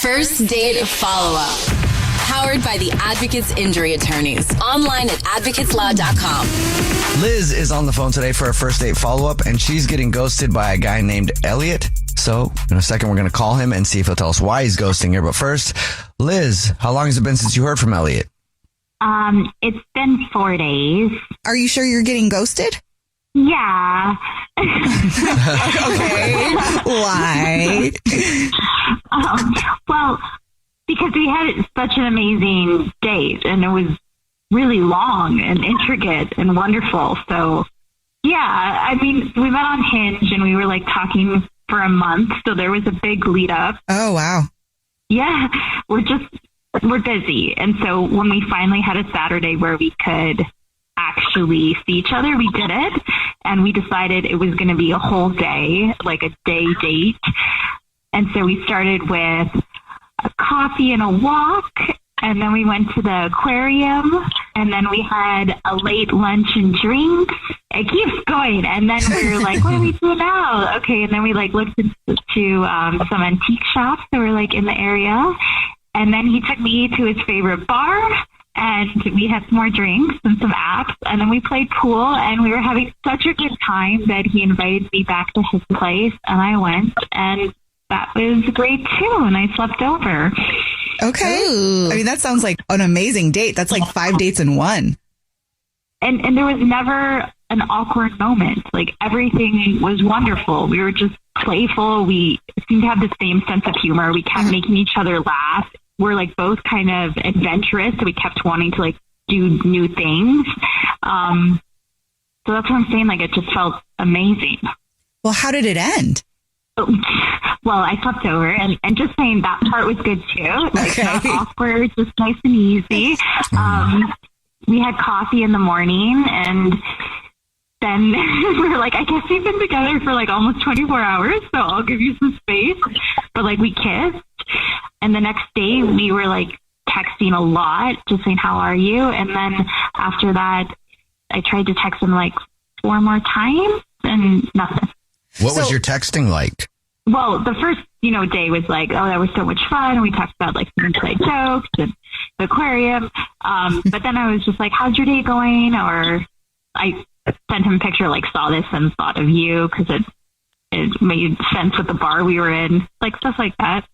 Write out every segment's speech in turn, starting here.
First Date Follow-Up. Powered by the Advocates Injury Attorneys. Online at advocateslaw.com. Liz is on the phone today for a first date follow-up, and she's getting ghosted by a guy named Elliot. So in a second, we're going to call him and see if he'll tell us why he's ghosting her. But first, Liz, how long has it been since you heard from Elliot? It's been 4 days. Are you sure you're getting ghosted? Yeah. Okay. Why? Well, because we had such an amazing date, and it was really long and intricate and wonderful. So, yeah, I mean, we met on Hinge, and we were like talking for a month. So there was a big lead up. Oh, wow. Yeah, we're busy. And so when we finally had a Saturday where we could actually see each other, we did it. And we decided it was going to be a whole day, like a day date. And so we started with a coffee and a walk. And then we went to the aquarium. And then we had a late lunch and drinks. It keeps going. And then we were like, what do we do now? Okay. And then we like looked into some antique shops that were like in the area. And then he took me to his favorite bar. And we had some more drinks and some apps, and then we played pool, and we were having such a good time that he invited me back to his place, and I went, and that was great too, and I slept over. Okay. Ooh. I mean, that sounds like an amazing date. That's like 5 dates in one. And there was never an awkward moment. Like, everything was wonderful. We were just playful. We seemed to have the same sense of humor. We kept making each other laugh. We're like both kind of adventurous, so we kept wanting to like do new things. So that's what I'm saying. Like, it just felt amazing. Well, how did it end? Well, I slept over, and just saying that part was good too. Like, not awkward, just nice and easy. We had coffee in the morning, and then we were like, I guess we've been together for like almost 24 hours, so I'll give you some space. But like, we kissed. And the next day we were like texting a lot, just saying, how are you? And then after that, I tried to text him like 4 more times and nothing. What was your texting like? Well, the first, day was like, oh, that was so much fun. And we talked about like some inside jokes and the aquarium. But then I was just like, how's your day going? Or I sent him a picture, like saw this and thought of you because it made sense with the bar we were in, like stuff like that.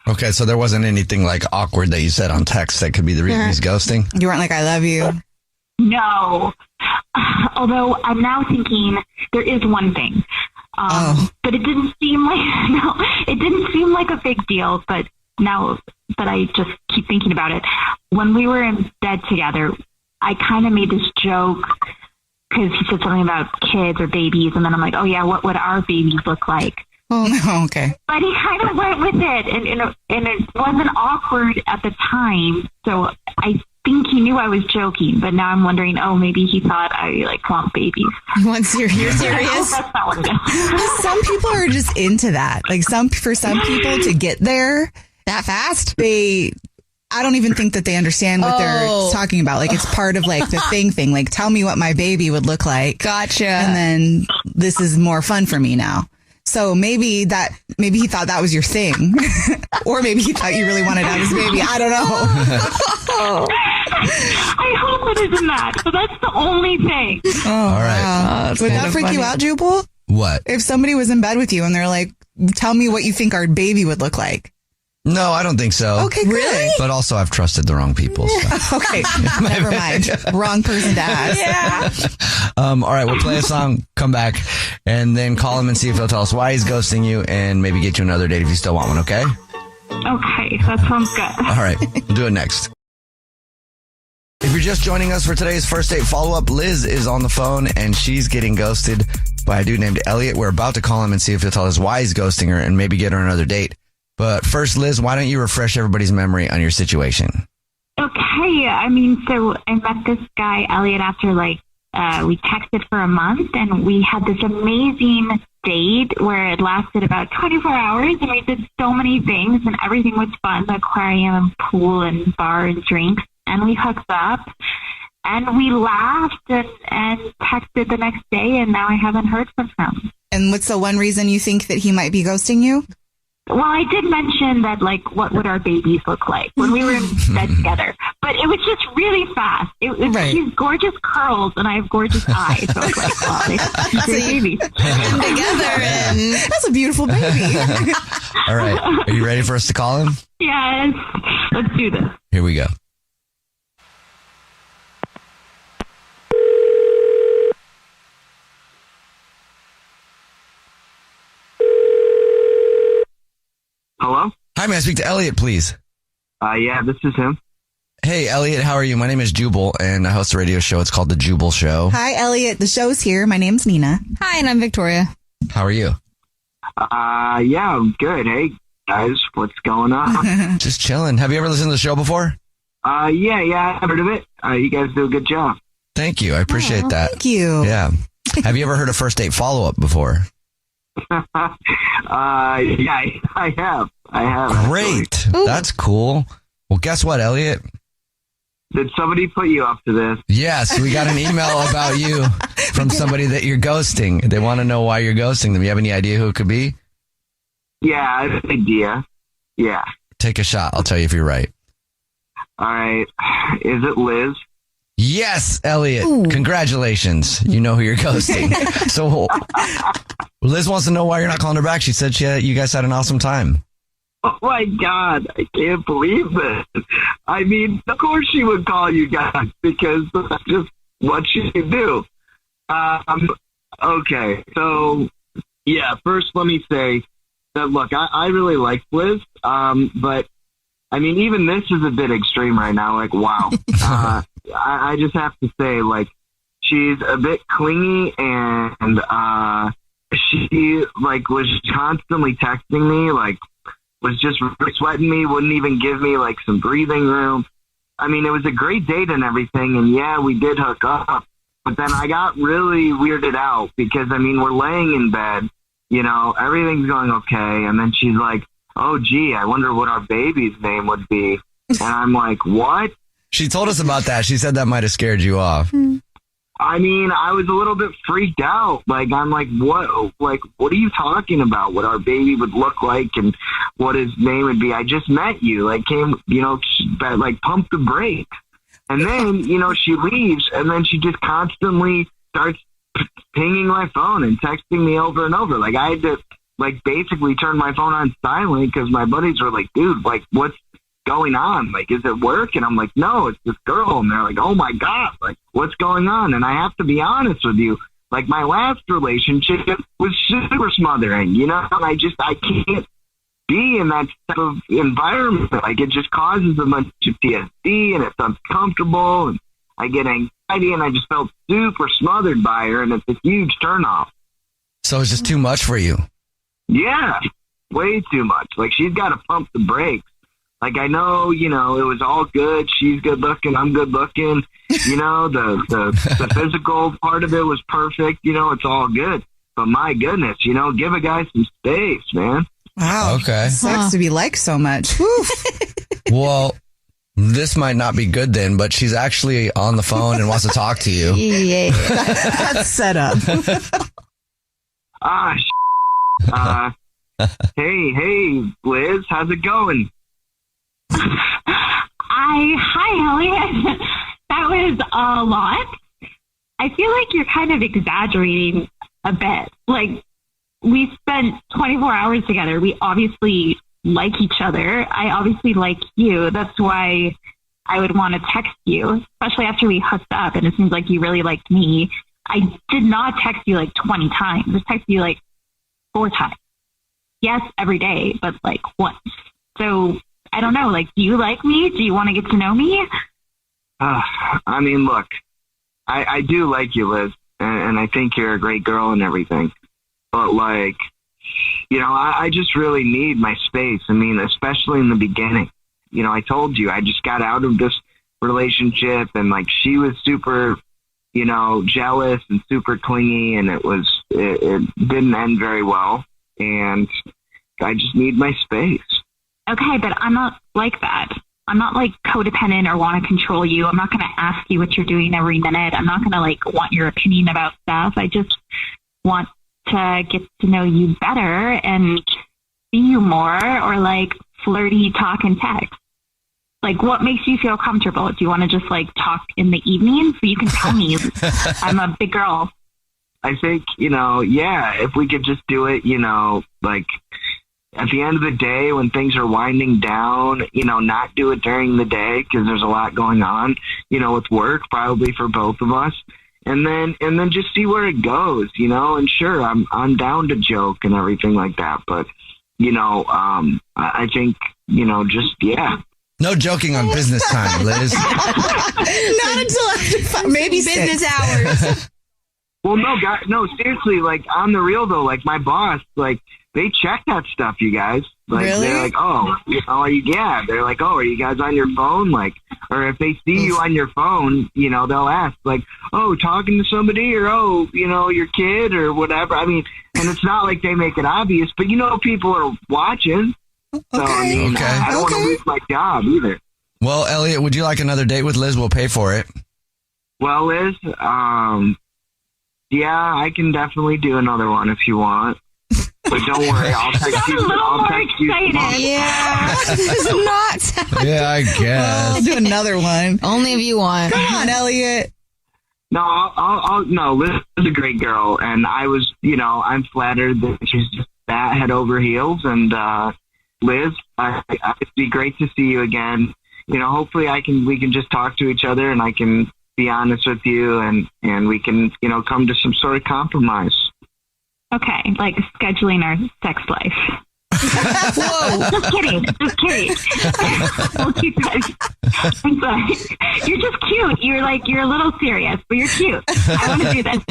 Okay, so there wasn't anything like awkward that you said on text that could be the reason he's ghosting? You weren't like, I love you. No. Although I'm now thinking there is one thing. But it didn't seem like a big deal. But now that I just keep thinking about it, when we were in bed together, I kind of made this joke because he said something about kids or babies. And then I'm like, oh yeah, what would our babies look like? Oh, no, okay. But he kind of went with it, and it wasn't awkward at the time, so I think he knew I was joking, but now I'm wondering, maybe he thought I, like, want babies. You're serious? That's not what it is. Some people are just into that. Like, for some people to get there that fast, I don't even think that they understand what they're talking about. Like, it's part of, like, the thing. Like, tell me what my baby would look like. Gotcha. And then this is more fun for me now. So maybe he thought that was your thing. Or maybe he thought you really wanted to have his baby. I don't know. I hope it isn't that. So that's the only thing. Oh, all right. Would that freak you out, Jubal? What? If somebody was in bed with you and they're like, tell me what you think our baby would look like. No, I don't think so. Okay, good. Really? But also I've trusted the wrong people. So. Okay, never mind. Wrong person to ask. Yeah. All right, we'll play a song, come back, and then call him and see if he'll tell us why he's ghosting you and maybe get you another date if you still want one, okay? Okay, that sounds good. All right, we'll do it next. If you're just joining us for today's first date follow-up, Liz is on the phone and she's getting ghosted by a dude named Elliot. We're about to call him and see if he'll tell us why he's ghosting her and maybe get her another date. But first, Liz, why don't you refresh everybody's memory on your situation? Okay. I mean, so I met this guy, Elliot, after we texted for a month, and we had this amazing date where it lasted about 24 hours, and we did so many things, and everything was fun, the aquarium and pool and bar and drinks, and we hooked up, and we laughed and texted the next day, and now I haven't heard from him. And what's the one reason you think that he might be ghosting you? Well, I did mention that, like, what would our babies look like when we were in bed together? But it was just really fast. She's gorgeous curls, and I have gorgeous eyes. So I was like, wow, they're great babies. Together, and that's a beautiful baby. All right. Are you ready for us to call him? Yes. Let's do this. Here we go. Hello? Hi, may I speak to Elliot, please? Yeah, this is him. Hey, Elliot, how are you? My name is Jubal, and I host a radio show. It's called The Jubal Show. Hi, Elliot. The show's here. My name's Nina. Hi, and I'm Victoria. How are you? Yeah, I'm good. Hey, guys, what's going on? Just chilling. Have you ever listened to the show before? Yeah, I've heard of it. You guys do a good job. Thank you. I appreciate that. Thank you. Yeah. Have you ever heard of first date follow-up before? Yeah, I have. Great. That's cool. Well, guess what, Elliot? Did somebody put you up to this? Yes, we got an email about you from somebody that you're ghosting. They want to know why you're ghosting them. You have any idea who it could be? Yeah, I have an idea. Yeah. Take a shot. I'll tell you if you're right. All right. Is it Liz? Yes, Elliot. Ooh. Congratulations. You know who you're ghosting. So Liz wants to know why you're not calling her back. She said you guys had an awesome time. Oh, my God. I can't believe this. I mean, of course she would call you guys because that's just what she do. Okay. So, yeah, first let me say that, look, I really like Liz, but, I mean, even this is a bit extreme right now. Like, wow. I just have to say, like, she's a bit clingy, and she, like, was constantly texting me, like, was just sweating me, wouldn't even give me, like, some breathing room. I mean, it was a great date and everything, and yeah, we did hook up, but then I got really weirded out because, I mean, we're laying in bed, you know, everything's going okay, and then she's like, oh, gee, I wonder what our baby's name would be. And I'm like, what? She told us about that. She said that might have scared you off. I mean, I was a little bit freaked out. Like, I'm like, what are you talking about? What our baby would look like and what his name would be. I just met you. Like, like, pump the brakes. And then, you know, she leaves, and then she just constantly starts pinging my phone and texting me over and over. Like, I had to, like, basically turn my phone on silent because my buddies were like, dude, like, what's going on? Like, is it work? And I'm like, no, it's this girl. And they're like, oh my God, like, what's going on? And I have to be honest with you, like, my last relationship was super smothering, you know, and I can't be in that type of environment. Like, it just causes a bunch of PTSD, and it's uncomfortable, and I get anxiety, and I just felt super smothered by her, and it's a huge turnoff. So it's just too much for you? Yeah, way too much. Like, she's got to pump the brakes. Like, I know, you know, it was all good. She's good looking. I'm good looking. You know, the physical part of it was perfect. You know, it's all good. But my goodness, you know, give a guy some space, man. Wow. Okay. Sucks to be liked so much. Well, this might not be good then, but she's actually on the phone and wants to talk to you. Yeah. That's set up. Hey, Liz, how's it going? Hi, Elliot. That was a lot. I feel like you're kind of exaggerating a bit. Like, we spent 24 hours together. We obviously like each other. I obviously like you. That's why I would want to text you, especially after we hooked up and it seems like you really liked me. I did not text you like 20 times. I texted you like 4 times. Yes, every day, but like once. So I don't know, like, do you like me? Do you want to get to know me? I mean, look, I do like you, Liz, and I think you're a great girl and everything. But, like, you know, I just really need my space. I mean, especially in the beginning. You know, I told you, I just got out of this relationship, and, like, she was super, you know, jealous and super clingy, and it didn't end very well. And I just need my space. Okay, but I'm not like that. I'm not like codependent or want to control you. I'm not going to ask you what you're doing every minute. I'm not going to like want your opinion about stuff. I just want to get to know you better. And see you more, or like flirty talk and text? Like, what makes you feel comfortable? Do you want to just like talk in the evening? So you can tell me. I'm a big girl. I think, if we could just do it, like at the end of the day when things are winding down, not do it during the day because there's a lot going on, with work probably for both of us. And then just see where it goes, and sure, I'm down to joke and everything like that. But, I think, No joking on business time, Liz. Not until after maybe business hours. Well, no, seriously, like on the real though, like my boss, like they check that stuff, you guys. Like, really? They're like, they're like, are you guys on your phone? Like, or if they see you on your phone, they'll ask like, talking to somebody, or, your kid or whatever. I mean, and it's not like they make it obvious, but people are watching. So, I don't want to lose my job either. Well, Elliot, would you like another date with Liz? We'll pay for it. Well, Liz, yeah, I can definitely do another one if you want. But don't worry, I'll text you. Yeah, this is not. Yeah, I guess. I'll do another one. Only if you want. Come on, Elliot. No, no, Liz is a great girl, and I was, I'm flattered that she's just that head over heels, and, Liz, it'd be great to see you again. Hopefully we can just talk to each other and I can be honest with you and we can, come to some sort of compromise. Okay, like scheduling our sex life. Whoa. Just kidding. We'll keep it. I'm sorry. You're just cute. You're a little serious, but you're cute. I want to do this.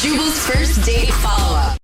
Jubal's first date follow-up.